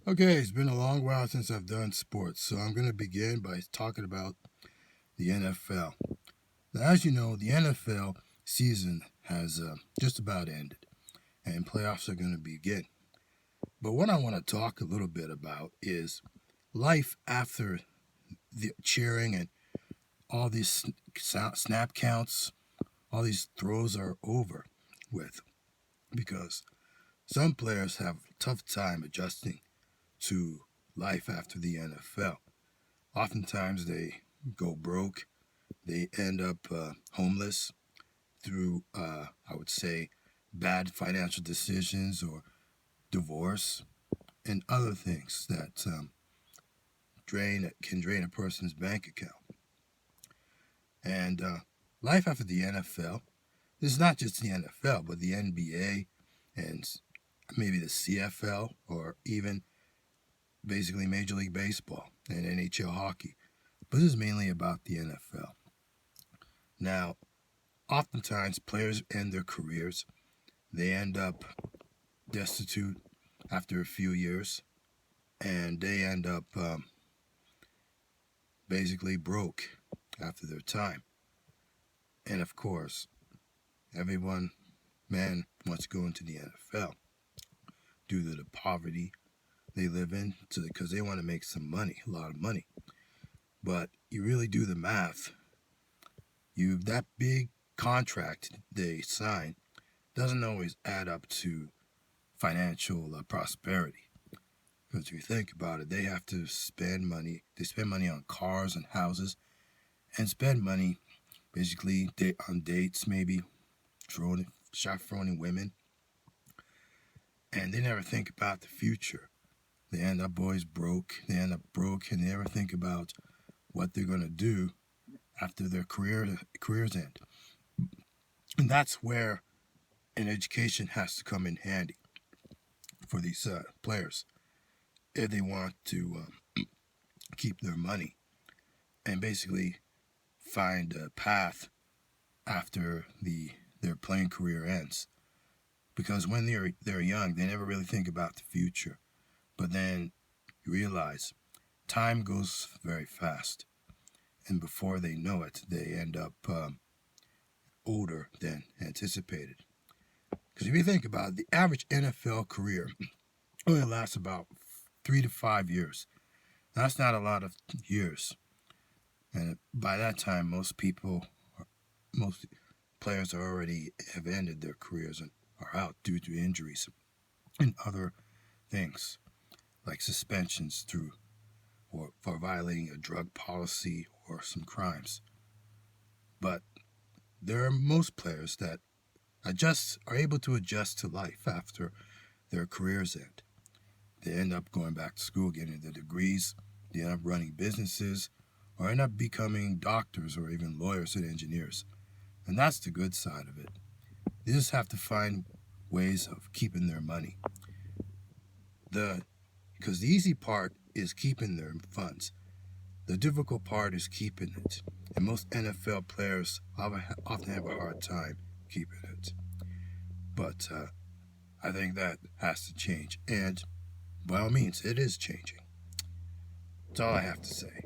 Okay, it's been a long while since I've done sports, so I'm going to begin by talking about the NFL. Now, as you know, the NFL season has just about ended, and playoffs are going to begin. But what I want to talk a little bit about is life after the cheering and all these snap counts, all these throws are over with, because some players have a tough time adjusting to life after the NFL. Oftentimes they go broke. They end up homeless through, I would say, bad financial decisions or divorce and other things that can drain a person's bank account. And life after the NFL, this is not just the NFL, but the NBA and maybe the CFL or even basically Major League Baseball and NHL hockey. But this is mainly about the NFL. Now, oftentimes players end their careers. They end up destitute after a few years, and they end up basically broke after their time. And of course, everyone, man, wants to go into the NFL due to the poverty they live in, because they want to make some money, a lot of money. But you really do the math. That big contract they sign doesn't always add up to financial prosperity. Because if you think about it, they have to spend money. They spend money on cars and houses, and spend money basically on dates, maybe chaperoning women, and they never think about the future. They end up boys broke. They end up broke, and they never think about what they're going to do after their careers end. And that's where an education has to come in handy for these players if they want to keep their money and basically find a path after their playing career ends. Because when they're young, they never really think about the future. But then you realize time goes very fast, and before they know it, they end up older than anticipated. Because if you think about it, the average NFL career only lasts about 3 to 5 years. That's not a lot of years, and by that time, most players already have ended their careers and are out due to injuries and other things like suspensions or for violating a drug policy or some crimes. But there are most players that are able to adjust to life after their careers end. They end up going back to school, getting their degrees. They end up running businesses, or end up becoming doctors or even lawyers and engineers. And that's the good side of it. They just have to find ways of keeping their money. Because the easy part is keeping their funds. The difficult part is keeping it. And most NFL players often have a hard time keeping it. But I think that has to change. And by all means, it is changing. That's all I have to say.